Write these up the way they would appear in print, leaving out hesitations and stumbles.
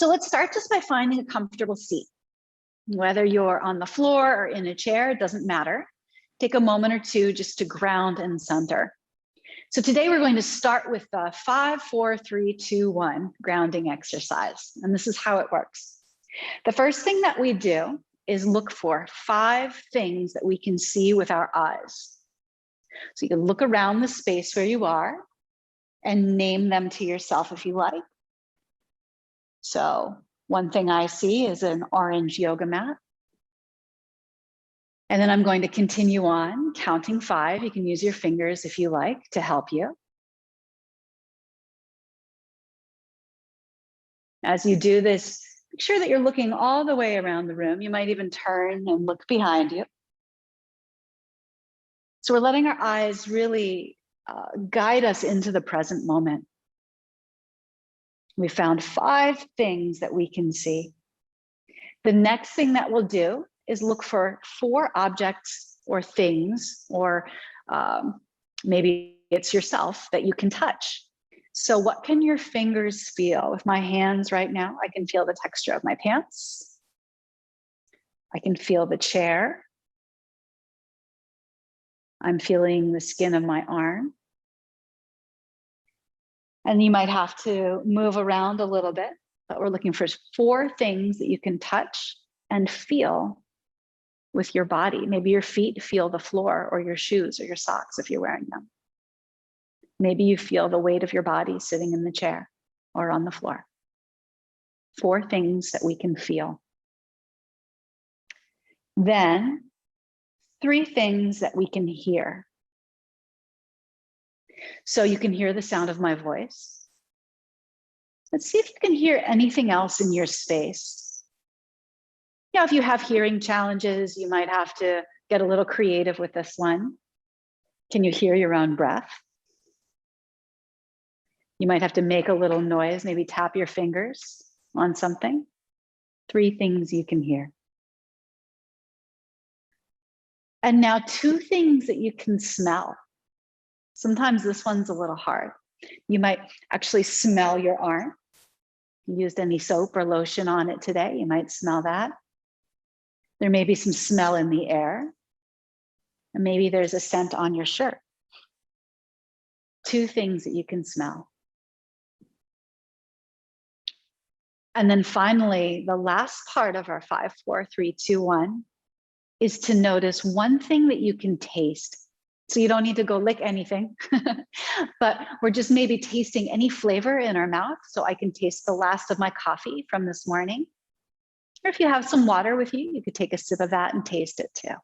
So let's start just by finding a comfortable seat. Whether you're on the floor or in a chair, it doesn't matter. Take a moment or two just to ground and center. So today we're going to start with the 5, 4, 3, 2, 1 grounding exercise. And this is how it works. The first thing that we do is look for 5 things that we can see with our eyes. So you can look around the space where you are and name them to yourself if you like. So one thing I see is an orange yoga mat. And then I'm going to continue on counting 5. You can use your fingers if you like to help you. As you do this, make sure that you're looking all the way around the room. You might even turn and look behind you. So we're letting our eyes really guide us into the present moment. We found 5 things that we can see. The next thing that we'll do is look for 4 objects or things, or maybe it's yourself that you can touch. So what can your fingers feel? With my hands right now, I can feel the texture of my pants. I can feel the chair. I'm feeling the skin of my arm. And you might have to move around a little bit, but we're looking for 4 things that you can touch and feel with your body. Maybe your feet feel the floor, or your shoes or your socks if you're wearing them. Maybe you feel the weight of your body sitting in the chair or on the floor. 4 things that we can feel. Then 3 things that we can hear. So you can hear the sound of my voice. Let's see if you can hear anything else in your space. If you have hearing challenges, you might have to get a little creative with this one. Can you hear your own breath? You might have to make a little noise, maybe tap your fingers on something. 3 things you can hear. And now 2 things that you can smell. Sometimes this one's a little hard. You might actually smell your arm. If you used any soap or lotion on it today, you might smell that. There may be some smell in the air. And maybe there's a scent on your shirt. 2 things that you can smell. And then finally, the last part of our 5, 4, 3, 2, 1 is to notice 1 thing that you can taste. So you don't need to go lick anything, but we're just maybe tasting any flavor in our mouth. So I can taste the last of my coffee from this morning. Or if you have some water with you, you could take a sip of that and taste it too.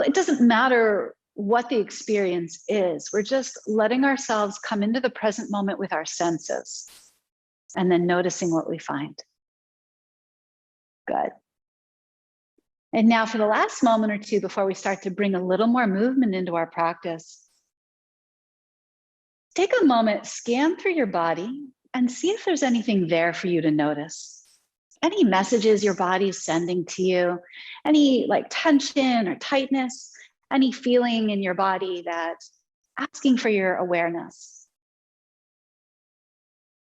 It doesn't matter what the experience is. We're just letting ourselves come into the present moment with our senses and then noticing what we find. Good. And now for the last moment or two before we start to bring a little more movement into our practice, take a moment, scan through your body and see if there's anything there for you to notice. Any messages your body is sending to you, any like tension or tightness, any feeling in your body that's asking for your awareness.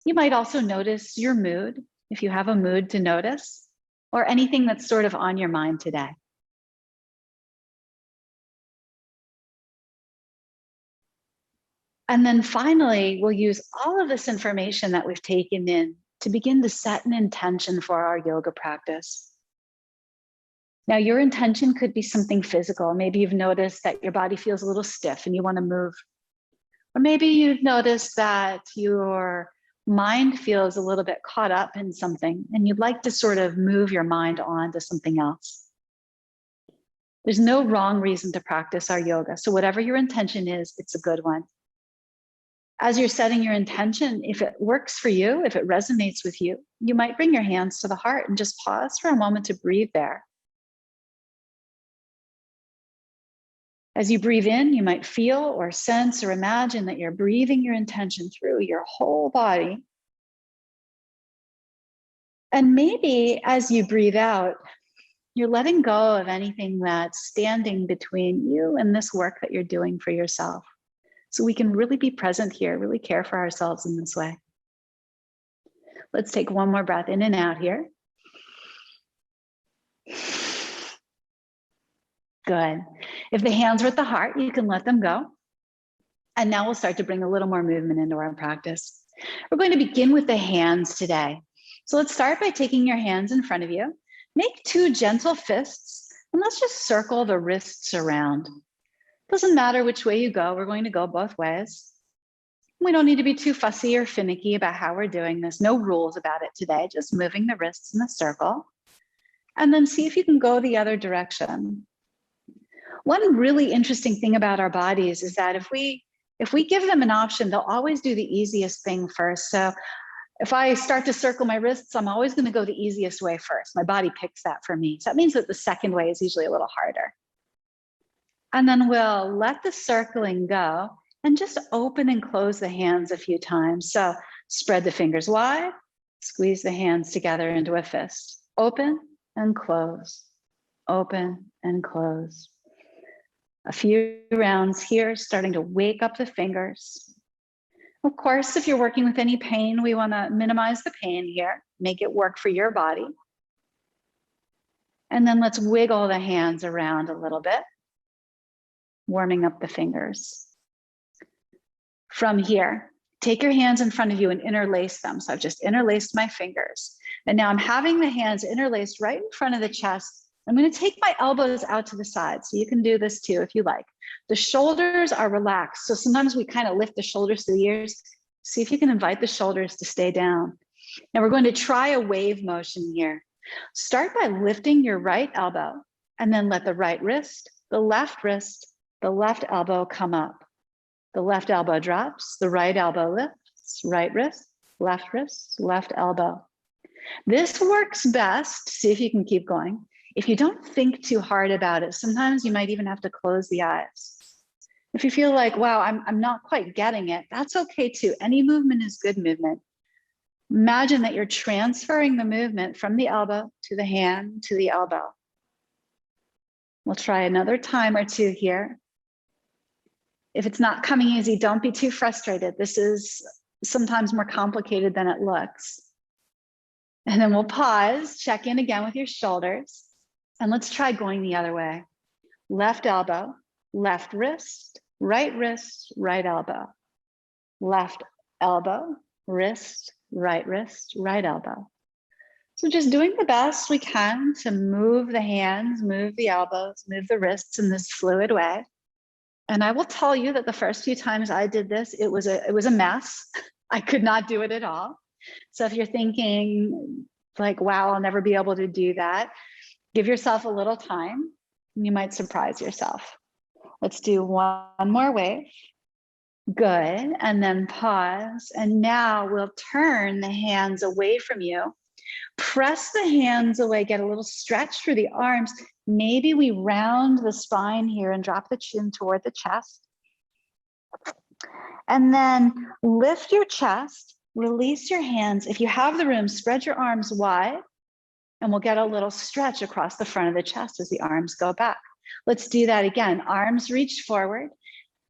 You might also notice your mood, if you have a mood to notice, or anything that's sort of on your mind today. And then finally, we'll use all of this information that we've taken in to begin to set an intention for our yoga practice. Now, your intention could be something physical. Maybe you've noticed that your body feels a little stiff and you want to move. Or maybe you've noticed that your mind feels a little bit caught up in something and you'd like to sort of move your mind on to something else. There's no wrong reason to practice our yoga. So whatever your intention is, it's a good one. As you're setting your intention, if it works for you, if it resonates with you, you might bring your hands to the heart and just pause for a moment to breathe there. As you breathe in, you might feel or sense or imagine that you're breathing your intention through your whole body. And maybe as you breathe out, you're letting go of anything that's standing between you and this work that you're doing for yourself. So we can really be present here, really care for ourselves in this way. Let's take one more breath in and out here. Good. If the hands are at the heart, you can let them go. And now we'll start to bring a little more movement into our practice. We're going to begin with the hands today. So let's start by taking your hands in front of you. Make 2 gentle fists, and let's just circle the wrists around. Doesn't matter which way you go, we're going to go both ways. We don't need to be too fussy or finicky about how we're doing this. No rules about it today, just moving the wrists in the circle. And then see if you can go the other direction. One really interesting thing about our bodies is that if we give them an option, they'll always do the easiest thing first. So if I start to circle my wrists, I'm always going to go the easiest way first. My body picks that for me. So that means that the second way is usually a little harder. And then we'll let the circling go and just open and close the hands a few times. So spread the fingers wide, squeeze the hands together into a fist. Open and close, open and close. A few rounds here, starting to wake up the fingers. Of course, if you're working with any pain, we want to minimize the pain here, make it work for your body. And then let's wiggle the hands around a little bit, warming up the fingers. From here, take your hands in front of you and interlace them. So I've just interlaced my fingers. And now I'm having the hands interlaced right in front of the chest. I'm going to take my elbows out to the side. So you can do this too if you like. The shoulders are relaxed. So sometimes we kind of lift the shoulders to the ears. See if you can invite the shoulders to stay down. Now we're going to try a wave motion here. Start by lifting your right elbow and then let the right wrist, the left elbow come up. The left elbow drops, the right elbow lifts, right wrist, left elbow. This works best. See if you can keep going. If you don't think too hard about it, sometimes you might even have to close the eyes. If you feel like, wow, I'm not quite getting it, that's okay too. Any movement is good movement. Imagine that you're transferring the movement from the elbow to the hand to the elbow. We'll try another time or two here. If it's not coming easy, don't be too frustrated. This is sometimes more complicated than it looks. And then we'll pause, check in again with your shoulders. And let's try going the other way. Left elbow, left wrist, right elbow. Left elbow, wrist, right elbow. So just doing the best we can to move the hands, move the elbows, move the wrists in this fluid way. And I will tell you that the first few times I did this, it was a mess. I could not do it at all. So if you're thinking like, wow, I'll never be able to do that, give yourself a little time and you might surprise yourself. Let's do one more wave. Good. And then pause. And now we'll turn the hands away from you. Press the hands away, get a little stretch through the arms. Maybe we round the spine here and drop the chin toward the chest. And then lift your chest, release your hands. If you have the room, spread your arms wide and we'll get a little stretch across the front of the chest as the arms go back. Let's do that again. Arms reach forward,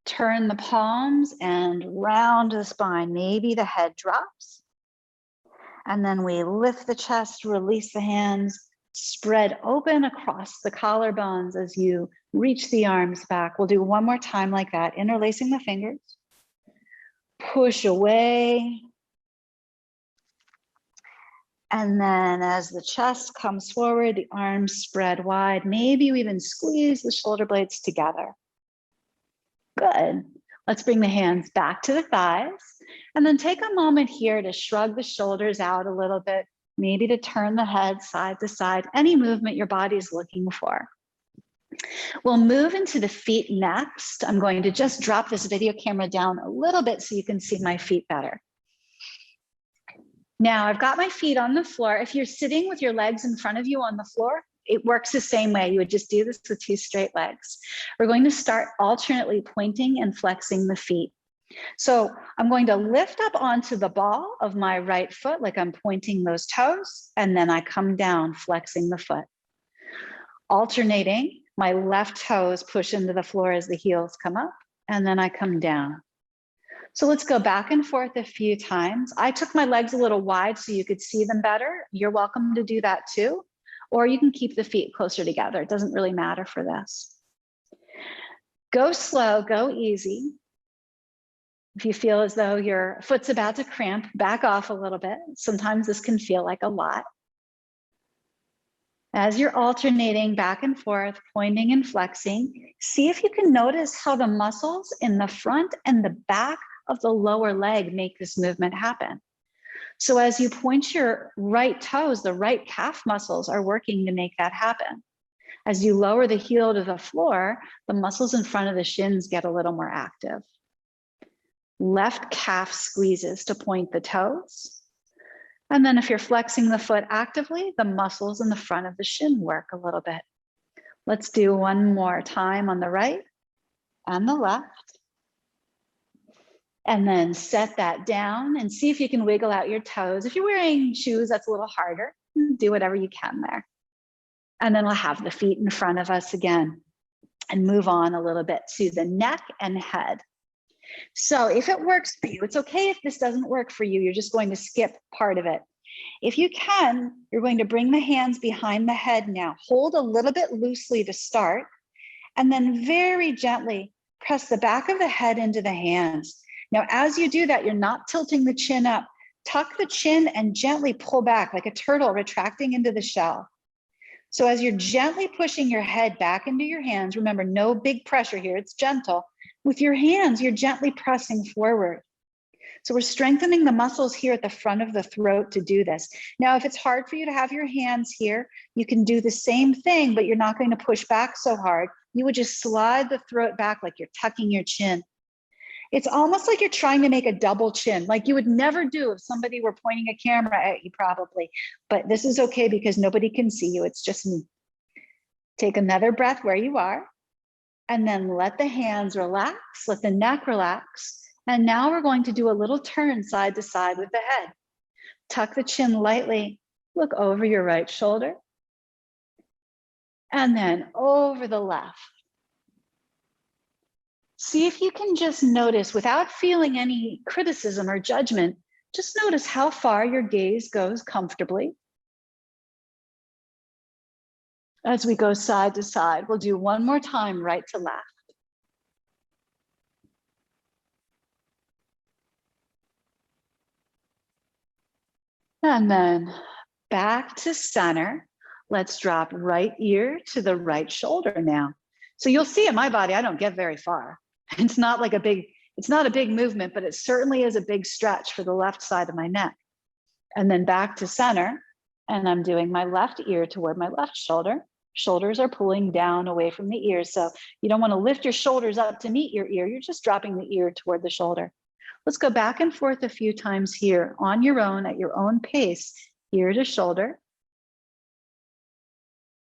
turn the palms and round the spine. Maybe the head drops. And then we lift the chest, release the hands, spread open across the collarbones as you reach the arms back. We'll do one more time like that, interlacing the fingers. Push away. And then as the chest comes forward, the arms spread wide. Maybe you even squeeze the shoulder blades together. Good. Let's bring the hands back to the thighs. And then take a moment here to shrug the shoulders out a little bit, maybe to turn the head side to side, any movement your body's looking for. We'll move into the feet next. I'm going to just drop this video camera down a little bit so you can see my feet better. Now I've got my feet on the floor. If you're sitting with your legs in front of you on the floor, it works the same way. You would just do this with 2 straight legs. We're going to start alternately pointing and flexing the feet. So I'm going to lift up onto the ball of my right foot, like I'm pointing those toes, and then I come down, flexing the foot. Alternating, my left toes push into the floor as the heels come up, and then I come down. So let's go back and forth a few times. I took my legs a little wide so you could see them better. You're welcome to do that too. Or you can keep the feet closer together. It doesn't really matter for this. Go slow, go easy. If you feel as though your foot's about to cramp, back off a little bit. Sometimes this can feel like a lot. As you're alternating back and forth, pointing and flexing, see if you can notice how the muscles in the front and the back of the lower leg make this movement happen. So as you point your right toes, the right calf muscles are working to make that happen. As you lower the heel to the floor, the muscles in front of the shins get a little more active. Left calf squeezes to point the toes. And then if you're flexing the foot actively, the muscles in the front of the shin work a little bit. Let's do one more time on the right and the left. And then set that down and see if you can wiggle out your toes. If you're wearing shoes, that's a little harder. Do whatever you can there. And then we'll have the feet in front of us again and move on a little bit to the neck and head. So if it works for you, it's okay if this doesn't work for you. You're just going to skip part of it. If you can, you're going to bring the hands behind the head now. Hold a little bit loosely to start, and then very gently press the back of the head into the hands. Now, as you do that, you're not tilting the chin up. Tuck the chin and gently pull back like a turtle retracting into the shell. So as you're gently pushing your head back into your hands, remember, no big pressure here, it's gentle. With your hands, you're gently pressing forward. So we're strengthening the muscles here at the front of the throat to do this. Now, if it's hard for you to have your hands here, you can do the same thing, but you're not going to push back so hard. You would just slide the throat back like you're tucking your chin. It's almost like you're trying to make a double chin, like you would never do if somebody were pointing a camera at you probably, but this is okay because nobody can see you, it's just me. Take another breath where you are, and then let the hands relax, let the neck relax. And now we're going to do a little turn side to side with the head. Tuck the chin lightly, look over your right shoulder, and then over the left. See if you can just notice, without feeling any criticism or judgment, just notice how far your gaze goes comfortably. As we go side to side, we'll do one more time, right to left. And then back to center. Let's drop right ear to the right shoulder now. So you'll see in my body, I don't get very far. It's not like it's not a big movement, but it certainly is a big stretch for the left side of my neck. And then back to center, and I'm doing my left ear toward my left shoulder. Shoulders are pulling down away from the ears. So you don't want to lift your shoulders up to meet your ear. You're just dropping the ear toward the shoulder. Let's go back and forth a few times here on your own, at your own pace, ear to shoulder.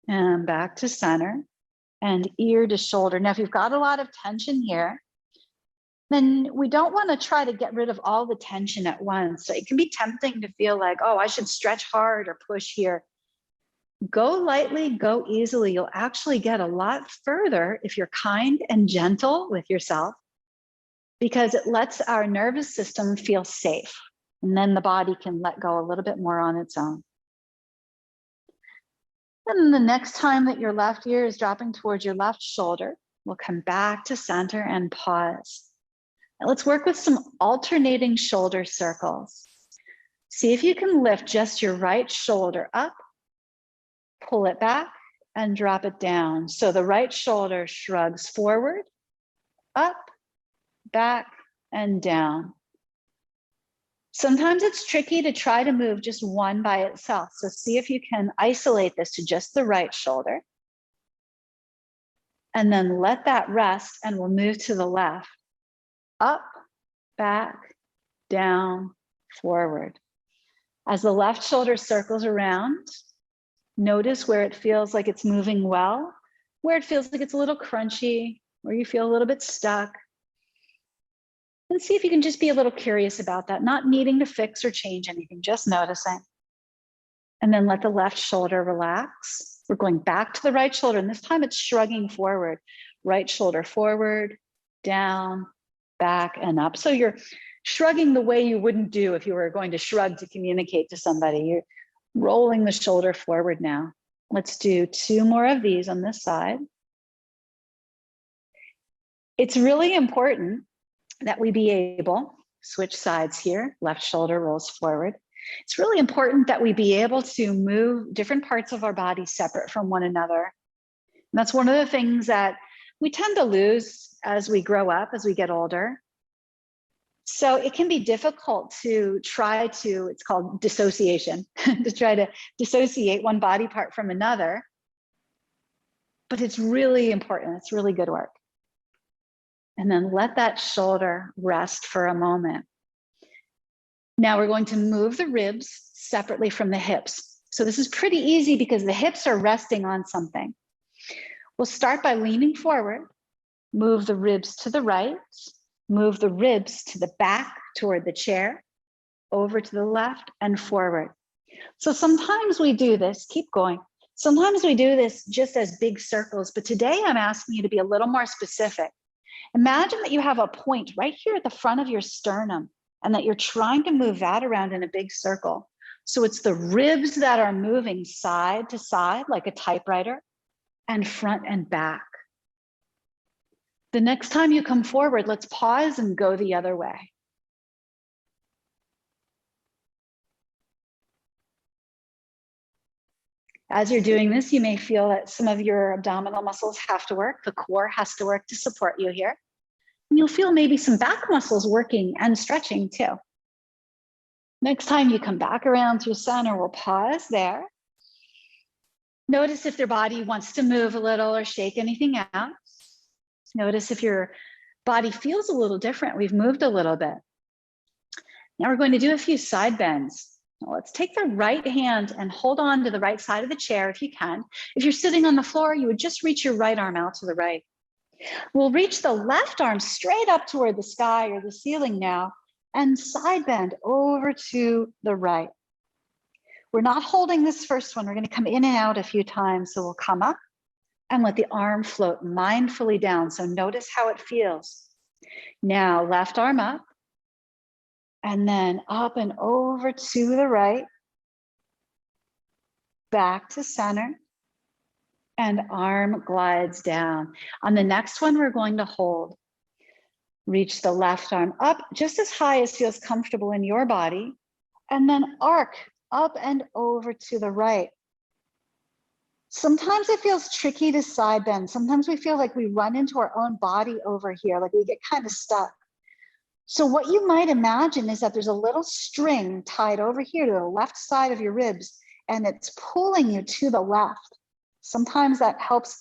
And back to center and ear to shoulder. Now, if you've got a lot of tension here, then we don't want to try to get rid of all the tension at once. So it can be tempting to feel like, oh, I should stretch hard or push here. Go lightly, go easily. You'll actually get a lot further if you're kind and gentle with yourself, because it lets our nervous system feel safe. And then the body can let go a little bit more on its own. And the next time that your left ear is dropping towards your left shoulder, we'll come back to center and pause. Now let's work with some alternating shoulder circles. See if you can lift just your right shoulder up, pull it back, and drop it down. So the right shoulder shrugs forward, up, back, and down. Sometimes it's tricky to try to move just one by itself. So see if you can isolate this to just the right shoulder. And then let that rest, and we'll move to the left. Up, back, down, forward. As the left shoulder circles around, notice where it feels like it's moving well, where it feels like it's a little crunchy, where you feel a little bit stuck. And see if you can just be a little curious about that, not needing to fix or change anything, just noticing. And then let the left shoulder relax. We're going back to the right shoulder, and this time it's shrugging forward. Right shoulder forward, down, back and up. So you're shrugging the way you wouldn't do if you were going to shrug to communicate to somebody. You're rolling the shoulder forward now. Let's do 2 more of these on this side. It's really important that we be able, switch sides here, left shoulder rolls forward. It's really important that we be able to move different parts of our body separate from one another. And that's one of the things that we tend to lose as we grow up, as we get older. So it can be difficult to try to, it's called dissociation, to try to dissociate one body part from another. But it's really important, it's really good work. And then let that shoulder rest for a moment. Now we're going to move the ribs separately from the hips. So this is pretty easy because the hips are resting on something. We'll start by leaning forward, move the ribs to the right, move the ribs to the back toward the chair, over to the left and forward. So sometimes we do this, keep going. Sometimes we do this just as big circles, but today I'm asking you to be a little more specific. Imagine that you have a point right here at the front of your sternum and that you're trying to move that around in a big circle. So it's the ribs that are moving side to side like a typewriter and front and back. The next time you come forward, let's pause and go the other way. As you're doing this, you may feel that some of your abdominal muscles have to work. The core has to work to support you here. And you'll feel maybe some back muscles working and stretching too. Next time you come back around through center, we'll pause there. Notice if their body wants to move a little or shake anything out. Notice if your body feels a little different. We've moved a little bit. Now we're going to do a few side bends. Now let's take the right hand and hold on to the right side of the chair if you can. If you're sitting on the floor, you would just reach your right arm out to the right. We'll reach the left arm straight up toward the sky or the ceiling now and side bend over to the right. We're not holding this first one. We're going to come in and out a few times. So we'll come up and let the arm float mindfully down. So notice how it feels. Now left arm up. And then up and over to the right, back to center, and arm glides down. On the next one, we're going to hold. Reach the left arm up just as high as feels comfortable in your body, and then arc up and over to the right. Sometimes it feels tricky to side bend. Sometimes we feel like we run into our own body over here, like we get kind of stuck. So what you might imagine is that there's a little string tied over here to the left side of your ribs, and it's pulling you to the left. Sometimes that helps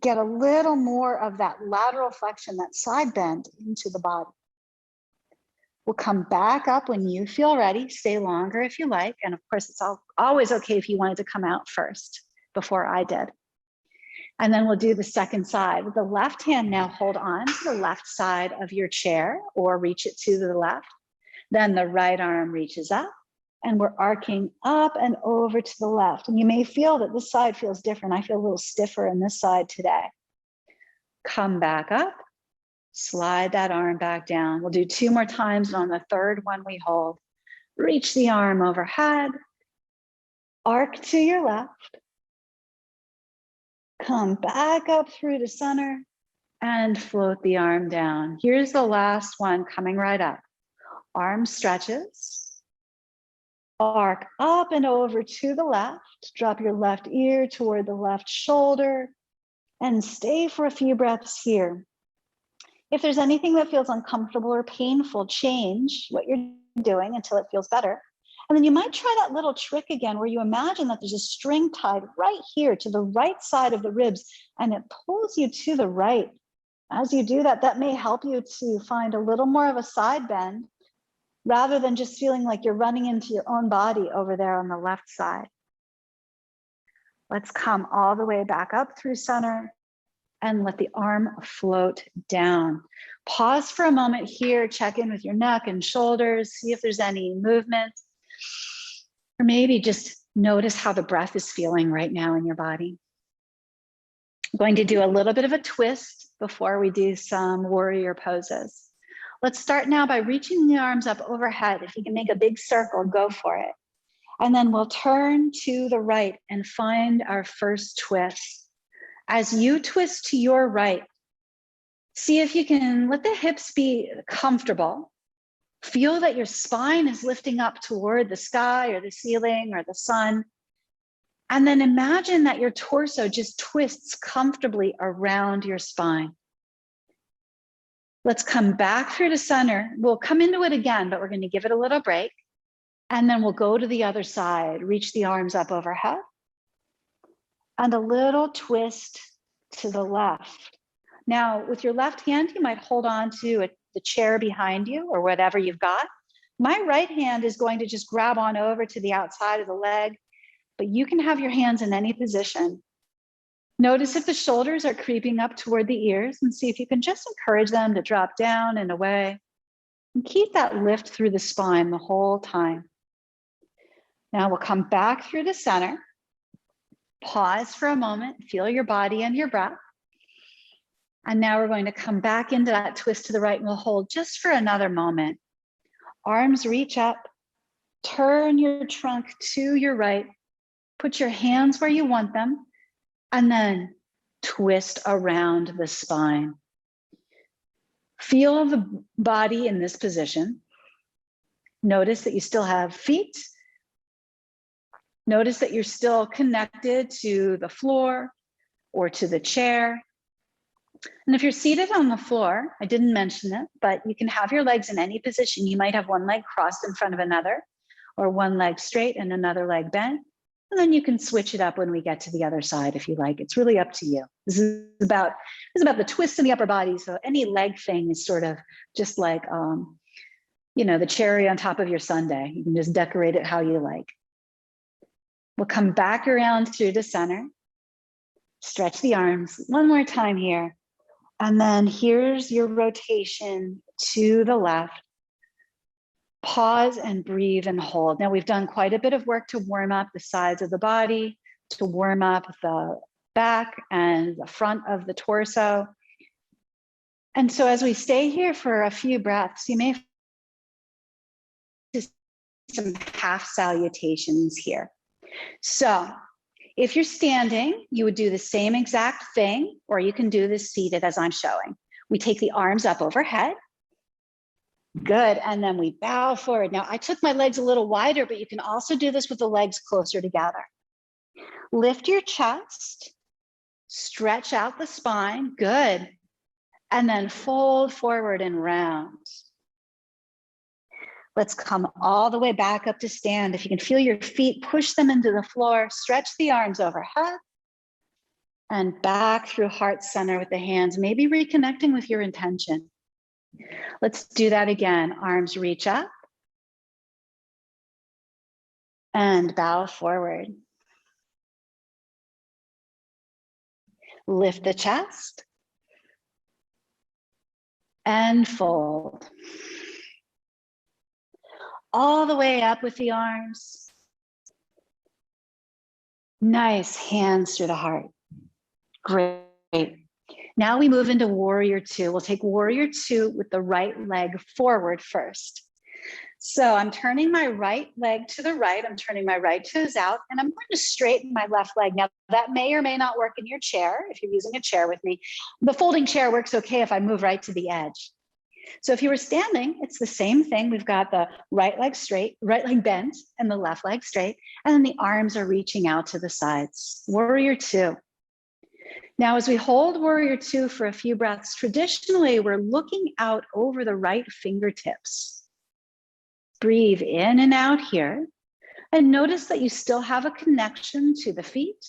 get a little more of that lateral flexion, that side bend into the body. We'll come back up when you feel ready. Stay longer if you like. And of course, it's always okay if you wanted to come out first before I did. And then we'll do the second side. With the left hand now, hold on to the left side of your chair or reach it to the left. Then the right arm reaches up and we're arcing up and over to the left. And you may feel that this side feels different. I feel a little stiffer in this side today. Come back up, slide that arm back down. We'll do 2 more times. And on the third one, we hold. Reach the arm overhead, arc to your left. Come back up through the center and float the arm down. Here's the last one coming right up. Arm stretches. Arc up and over to the left. Drop your left ear toward the left shoulder and stay for a few breaths here. If there's anything that feels uncomfortable or painful, change what you're doing until it feels better. And then you might try that little trick again where you imagine that there's a string tied right here to the right side of the ribs and it pulls you to the right. As you do that, that may help you to find a little more of a side bend rather than just feeling like you're running into your own body over there on the left side. Let's come all the way back up through center and let the arm float down. Pause for a moment here, check in with your neck and shoulders, see if there's any movement. Or maybe just notice how the breath is feeling right now in your body. I'm going to do a little bit of a twist before we do some warrior poses. Let's start now by reaching the arms up overhead. If you can make a big circle, go for it. And then we'll turn to the right and find our first twist. As you twist to your right, see if you can let the hips be comfortable. Feel that your spine is lifting up toward the sky or the ceiling or the sun. And then imagine that your torso just twists comfortably around your spine. Let's come back through to center. We'll come into it again, but we're going to give it a little break. And then we'll go to the other side, reach the arms up overhead. And a little twist to the left. Now, with your left hand, you might hold on to the chair behind you or whatever you've got. My right hand is going to just grab on over to the outside of the leg, but you can have your hands in any position. Notice if the shoulders are creeping up toward the ears and see if you can just encourage them to drop down and away. And keep that lift through the spine the whole time. Now we'll come back through the center. Pause for a moment, feel your body and your breath. And now we're going to come back into that twist to the right and we'll hold just for another moment. Arms reach up, turn your trunk to your right, put your hands where you want them, and then twist around the spine. Feel the body in this position. Notice that you still have feet. Notice that you're still connected to the floor or to the chair. And if you're seated on the floor, I didn't mention it, but you can have your legs in any position. You might have one leg crossed in front of another, or one leg straight and another leg bent. And then you can switch it up when we get to the other side if you like. It's really up to you. This is about the twist in the upper body. So any leg thing is sort of just like, the cherry on top of your sundae. You can just decorate it how you like. We'll come back around through the center. Stretch the arms one more time here. And then here's your rotation to the left. Pause and breathe and hold. Now we've done quite a bit of work to warm up the sides of the body, to warm up the back and the front of the torso. And so as we stay here for a few breaths, you may some half salutations here. So if you're standing, you would do the same exact thing, or you can do this seated as I'm showing. We take the arms up overhead. Good, and then we bow forward. Now I took my legs a little wider, but you can also do this with the legs closer together. Lift your chest, stretch out the spine, good. And then fold forward and round. Let's come all the way back up to stand. If you can feel your feet, push them into the floor, stretch the arms overhead and back through heart center with the hands, maybe reconnecting with your intention. Let's do that again. Arms reach up and bow forward. Lift the chest and fold. All the way up with the arms. Nice, hands through the heart. Great. Now we move into warrior two. We'll take warrior two with the right leg forward first. So I'm turning my right leg to the right. I'm turning my right toes out, and I'm going to straighten my left leg. Now that may or may not work in your chair if you're using a chair with me. The folding chair works okay if I move right to the edge. So if you were standing, it's the same thing. We've got the right leg straight, right leg bent, and the left leg straight. And then the arms are reaching out to the sides. Warrior two. Now, as we hold warrior two for a few breaths, traditionally, we're looking out over the right fingertips. Breathe in and out here. And notice that you still have a connection to the feet.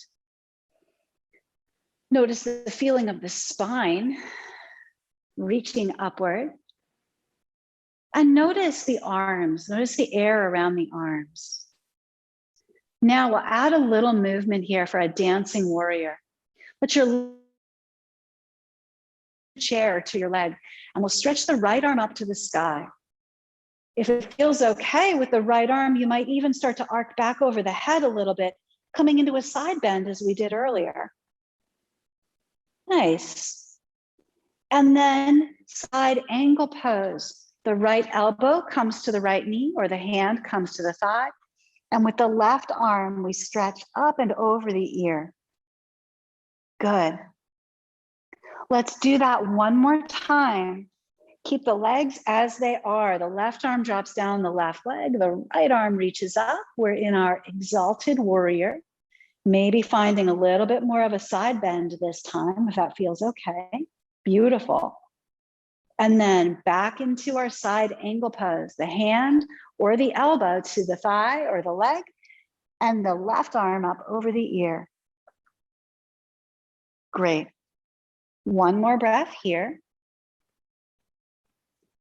Notice the feeling of the spine reaching upward. And notice the arms, notice the air around the arms. Now we'll add a little movement here for a dancing warrior. Let your chair to your leg, and we'll stretch the right arm up to the sky. If it feels okay with the right arm, you might even start to arc back over the head a little bit, coming into a side bend as we did earlier. Nice. And then side angle pose. The right elbow comes to the right knee, or the hand comes to the thigh. And with the left arm, we stretch up and over the ear. Good. Let's do that one more time. Keep the legs as they are. The left arm drops down the left leg. The right arm reaches up. We're in our exalted warrior. Maybe finding a little bit more of a side bend this time, if that feels okay. Beautiful. And then back into our side angle pose. The hand or the elbow to the thigh or the leg, and the left arm up over the ear. Great. One more breath here.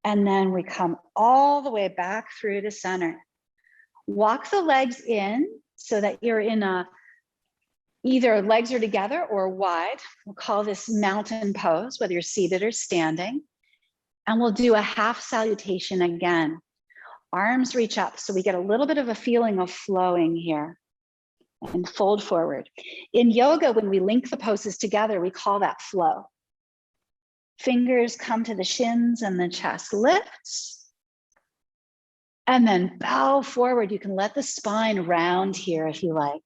And then we come all the way back through to center. Walk the legs in so that you're in a, either legs are together or wide. We'll call this mountain pose, whether you're seated or standing. And we'll do a half salutation again. Arms reach up so we get a little bit of a feeling of flowing here. And fold forward. In yoga, when we link the poses together, we call that flow. Fingers come to the shins and the chest lifts. And then bow forward. You can let the spine round here if you like.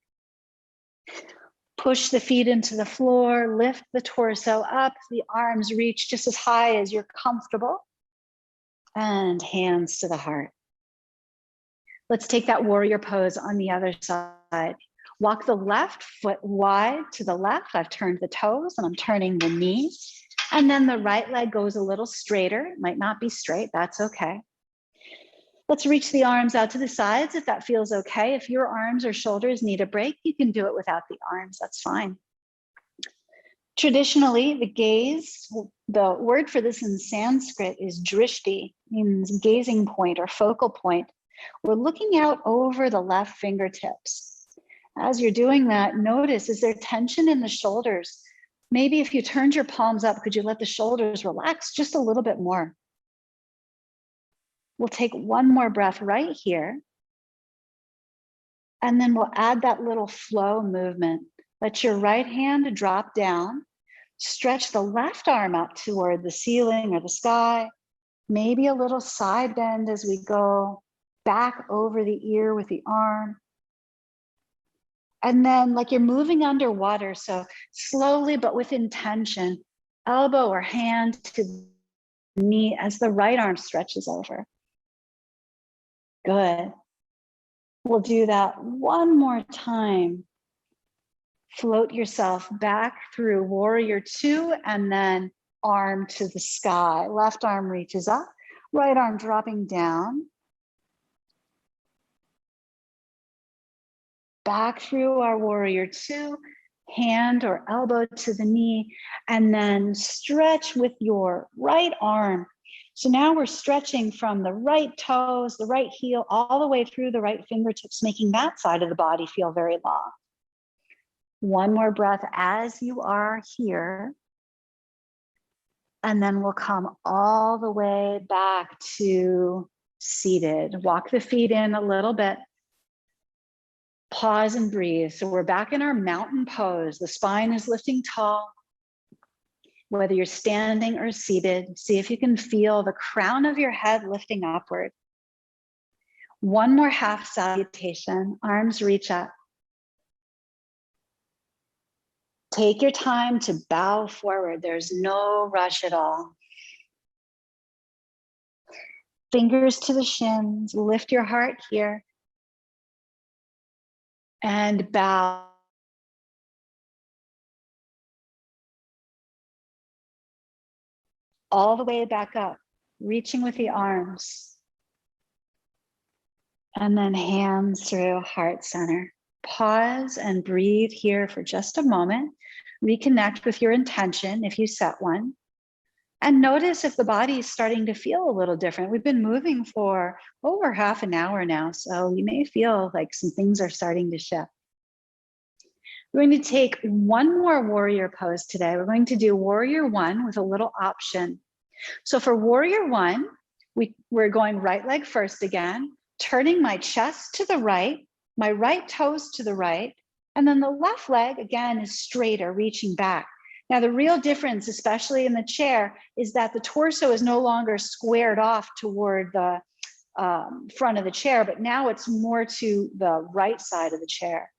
Push the feet into the floor, lift the torso up, the arms reach just as high as you're comfortable. And hands to the heart. Let's take that warrior pose on the other side. Walk the left foot wide to the left. I've turned the toes and I'm turning the knees. And then the right leg goes a little straighter. It might not be straight, that's okay. Let's reach the arms out to the sides if that feels okay. If your arms or shoulders need a break, you can do it without the arms, that's fine. Traditionally, the gaze, the word for this in Sanskrit is drishti, means gazing point or focal point. We're looking out over the left fingertips. As you're doing that, notice, is there tension in the shoulders? Maybe if you turned your palms up, could you let the shoulders relax just a little bit more? We'll take one more breath right here. And then we'll add that little flow movement. Let your right hand drop down. Stretch the left arm up toward the ceiling or the sky. Maybe a little side bend as we go back over the ear with the arm. And then like you're moving underwater, so slowly but with intention, elbow or hand to the knee as the right arm stretches over. Good. We'll do that one more time. Float yourself back through warrior two and then arm to the sky. Left arm reaches up, right arm dropping down. Back through our warrior two, hand or elbow to the knee, and then stretch with your right arm. So now we're stretching from the right toes, the right heel, all the way through the right fingertips, making that side of the body feel very long. One more breath as you are here. And then we'll come all the way back to seated. Walk the feet in a little bit. Pause and breathe. So we're back in our mountain pose. The spine is lifting tall. Whether you're standing or seated, see if you can feel the crown of your head lifting upward. One more half salutation, arms reach up. Take your time to bow forward. There's no rush at all. Fingers to the shins, lift your heart here. And bow. All the way back up, reaching with the arms. And then hands through heart center. Pause and breathe here for just a moment. Reconnect with your intention if you set one. And notice if the body is starting to feel a little different. We've been moving for over half an hour now, so you may feel like some things are starting to shift. We're going to take one more warrior pose today. We're going to do warrior one with a little option. So for warrior one, we're going right leg first again, turning my chest to the right, my right toes to the right, and then the left leg again is straighter, reaching back. Now, the real difference, especially in the chair, is that the torso is no longer squared off toward the front of the chair, but now it's more to the right side of the chair.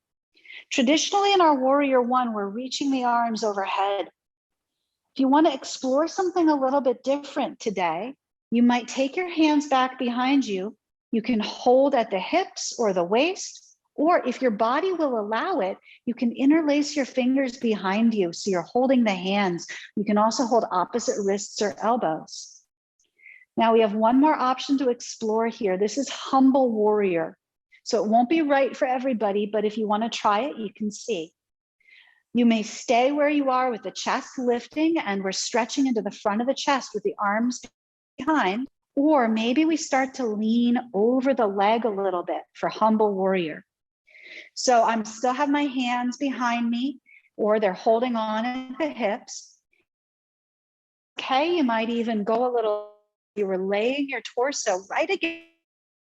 Traditionally, in our Warrior One, we're reaching the arms overhead. If you want to explore something a little bit different today, you might take your hands back behind you. You can hold at the hips or the waist, or if your body will allow it, you can interlace your fingers behind you. So you're holding the hands. You can also hold opposite wrists or elbows. Now we have one more option to explore here. This is Humble Warrior. So it won't be right for everybody, but if you want to try it, you can see. You may stay where you are with the chest lifting, and we're stretching into the front of the chest with the arms behind, or maybe we start to lean over the leg a little bit for Humble Warrior. So I'm still have my hands behind me, or they're holding on at the hips. Okay, you might even go a little, you were laying your torso right against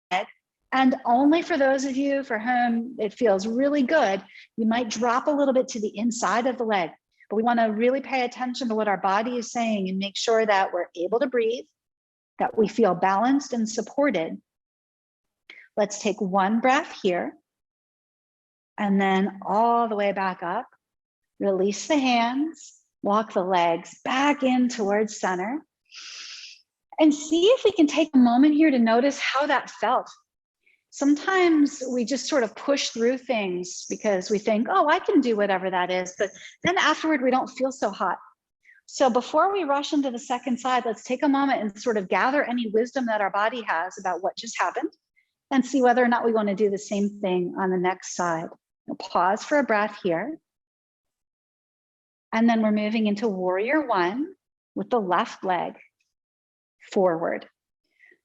the head. And only for those of you for whom it feels really good, you might drop a little bit to the inside of the leg. But we want to really pay attention to what our body is saying and make sure that we're able to breathe, that we feel balanced and supported. Let's take one breath here. And then all the way back up. Release the hands, walk the legs back in towards center. And see if we can take a moment here to notice how that felt. Sometimes we just sort of push through things because we think, oh, I can do whatever that is. But then afterward, we don't feel so hot. So before we rush into the second side, let's take a moment and sort of gather any wisdom that our body has about what just happened and see whether or not we want to do the same thing on the next side. We'll pause for a breath here. And then we're moving into Warrior One with the left leg forward.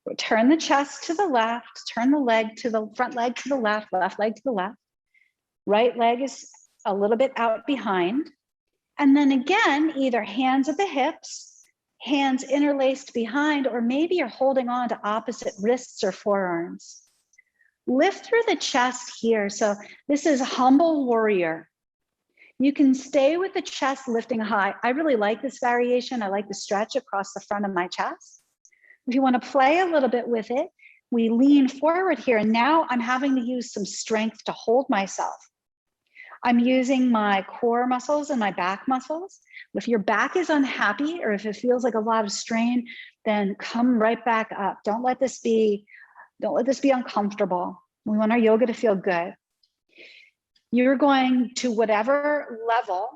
We'll turn the chest to the left, turn the leg to the front leg to the left leg to the left. Right leg is a little bit out behind. And then again, either hands at the hips, hands interlaced behind, or maybe you're holding on to opposite wrists or forearms. Lift through the chest here. So this is Humble Warrior. You can stay with the chest lifting high. I really like this variation. I like the stretch across the front of my chest. If you want to play a little bit with it, we lean forward here. And now I'm having to use some strength to hold myself. I'm using my core muscles and my back muscles. If your back is unhappy or if it feels like a lot of strain, then come right back up. Don't let this be uncomfortable. We want our yoga to feel good. You're going to whatever level,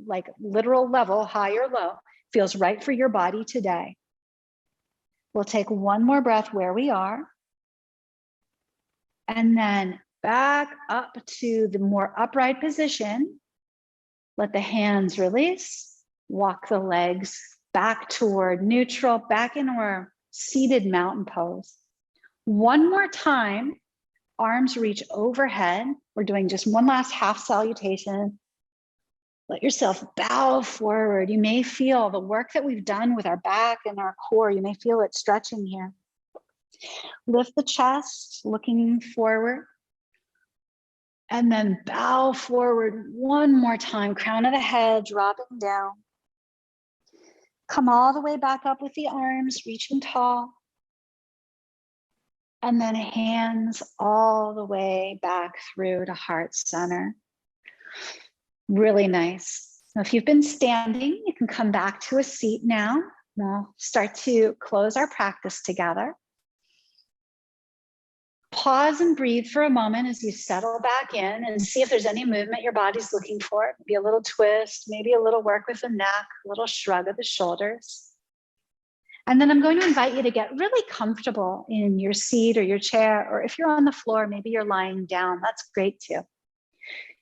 like literal level, high or low, feels right for your body today. We'll take one more breath where we are. And then back up to the more upright position. Let the hands release. Walk the legs back toward neutral, back in our seated mountain pose. One more time, arms reach overhead. We're doing just one last half salutation. Let yourself bow forward. You may feel the work that we've done with our back and our core. You may feel it stretching here. Lift the chest, looking forward. And then bow forward one more time. Crown of the head, dropping down. Come all the way back up with the arms, reaching tall. And then hands all the way back through to heart center. Really nice. Now, if you've been standing, you can come back to a seat now. We'll start to close our practice together. Pause and breathe for a moment as you settle back in and see if there's any movement your body's looking for. Maybe a little twist, maybe a little work with the neck, a little shrug of the shoulders. And then I'm going to invite you to get really comfortable in your seat or your chair, or if you're on the floor, maybe you're lying down. That's great too.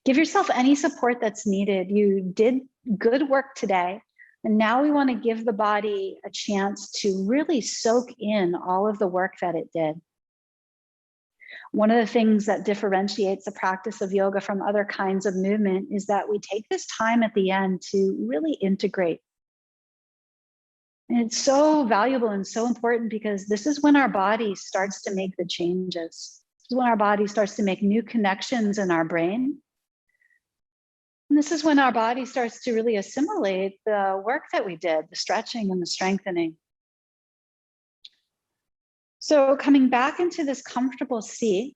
Give yourself any support that's needed. You did good work today. And now we want to give the body a chance to really soak in all of the work that it did. One of the things that differentiates the practice of yoga from other kinds of movement is that we take this time at the end to really integrate. And it's so valuable and so important because this is when our body starts to make the changes. This is when our body starts to make new connections in our brain. And this is when our body starts to really assimilate the work that we did, the stretching and the strengthening. So coming back into this comfortable seat,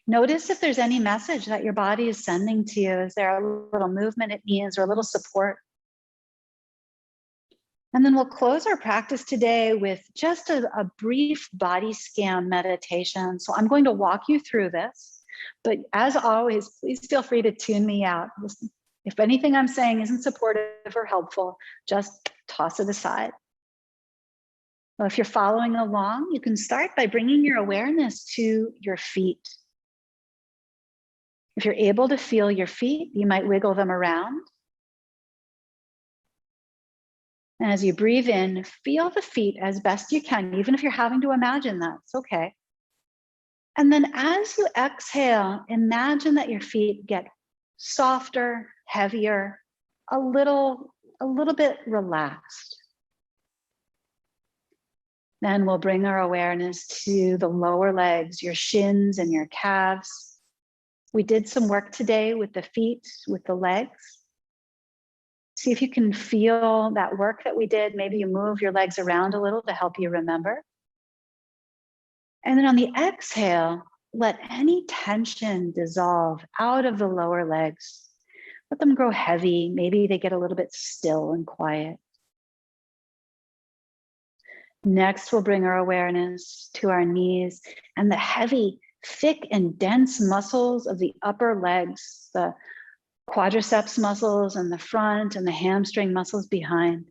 notice if there's any message that your body is sending to you. Is there a little movement it needs or a little support? And then we'll close our practice today with just a brief body scan meditation. So I'm going to walk you through this, but as always, please feel free to tune me out. If anything I'm saying isn't supportive or helpful, just toss it aside. Well, if you're following along, you can start by bringing your awareness to your feet. If you're able to feel your feet, you might wiggle them around. And as you breathe in, feel the feet as best you can, even if you're having to imagine that, it's okay. And then as you exhale, imagine that your feet get softer, heavier, a little bit relaxed. Then we'll bring our awareness to the lower legs, your shins and your calves. We did some work today with the feet, with the legs. See if you can feel that work that we did. Maybe you move your legs around a little to help you remember. And then on the exhale, let any tension dissolve out of the lower legs. Let them grow heavy. Maybe they get a little bit still and quiet. Next, we'll bring our awareness to our knees and the heavy, thick, and dense muscles of the upper legs, the quadriceps muscles in the front and the hamstring muscles behind.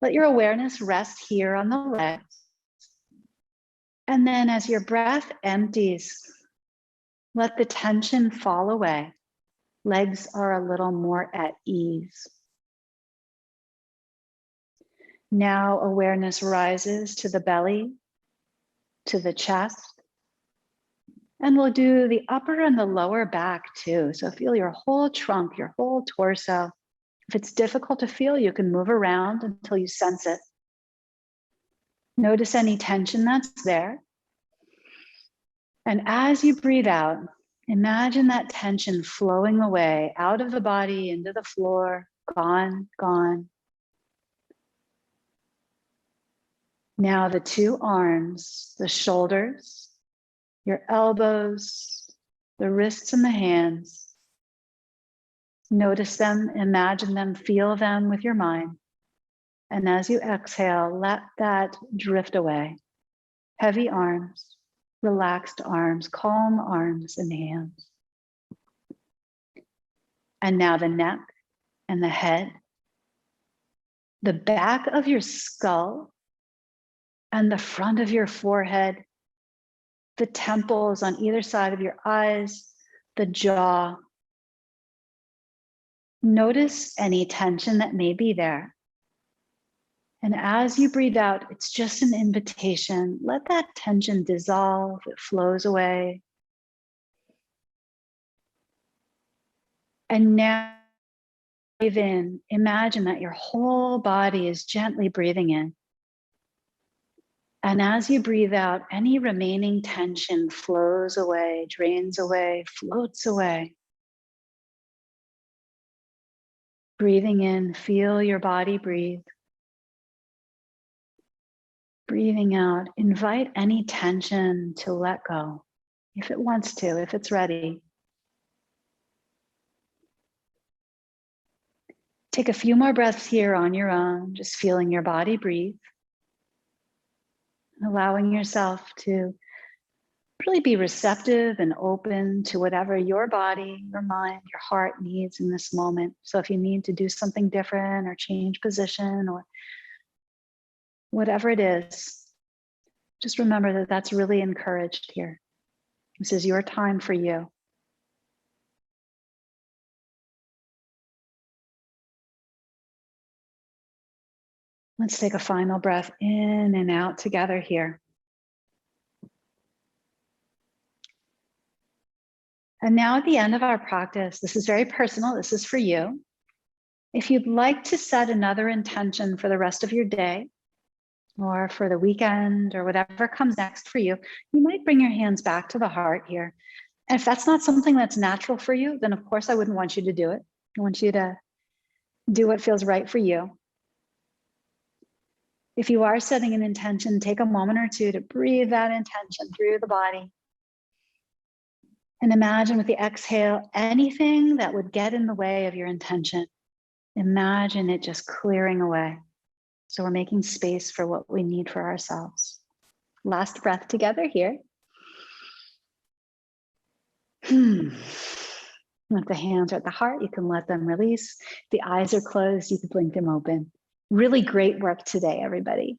Let your awareness rest here on the legs. And then as your breath empties, let the tension fall away. Legs are a little more at ease. Now awareness rises to the belly, to the chest. And we'll do the upper and the lower back too. So feel your whole trunk, your whole torso. If it's difficult to feel, you can move around until you sense it. Notice any tension that's there. And as you breathe out, imagine that tension flowing away out of the body into the floor, gone, gone. Now the two arms, the shoulders, your elbows, the wrists and the hands. Notice them, imagine them, feel them with your mind. And as you exhale, let that drift away. Heavy arms, relaxed arms, calm arms and hands. And now the neck and the head, the back of your skull and the front of your forehead, the temples on either side of your eyes, the jaw. Notice any tension that may be there. And as you breathe out, it's just an invitation. Let that tension dissolve, it flows away. And now breathe in, imagine that your whole body is gently breathing in. And as you breathe out, any remaining tension flows away, drains away, floats away. Breathing in, feel your body breathe. Breathing out, invite any tension to let go, if it wants to, if it's ready. Take a few more breaths here on your own, just feeling your body breathe. Allowing yourself to really be receptive and open to whatever your body, your mind, your heart needs in this moment. So if you need to do something different or change position or whatever it is, just remember that that's really encouraged here. This is your time for you. Let's take a final breath in and out together here. And now at the end of our practice, this is very personal, this is for you. If you'd like to set another intention for the rest of your day, or for the weekend, or whatever comes next for you, you might bring your hands back to the heart here And if that's not something that's natural for you, then of course I wouldn't want you to do it. I want you to do what feels right for you. If you are setting an intention, take a moment or two to breathe that intention through the body. And imagine with the exhale, anything that would get in the way of your intention, imagine it just clearing away. So we're making space for what we need for ourselves. Last breath together here. If the hands are at the heart, you can let them release. If the eyes are closed, you can blink them open. Really great work today, everybody.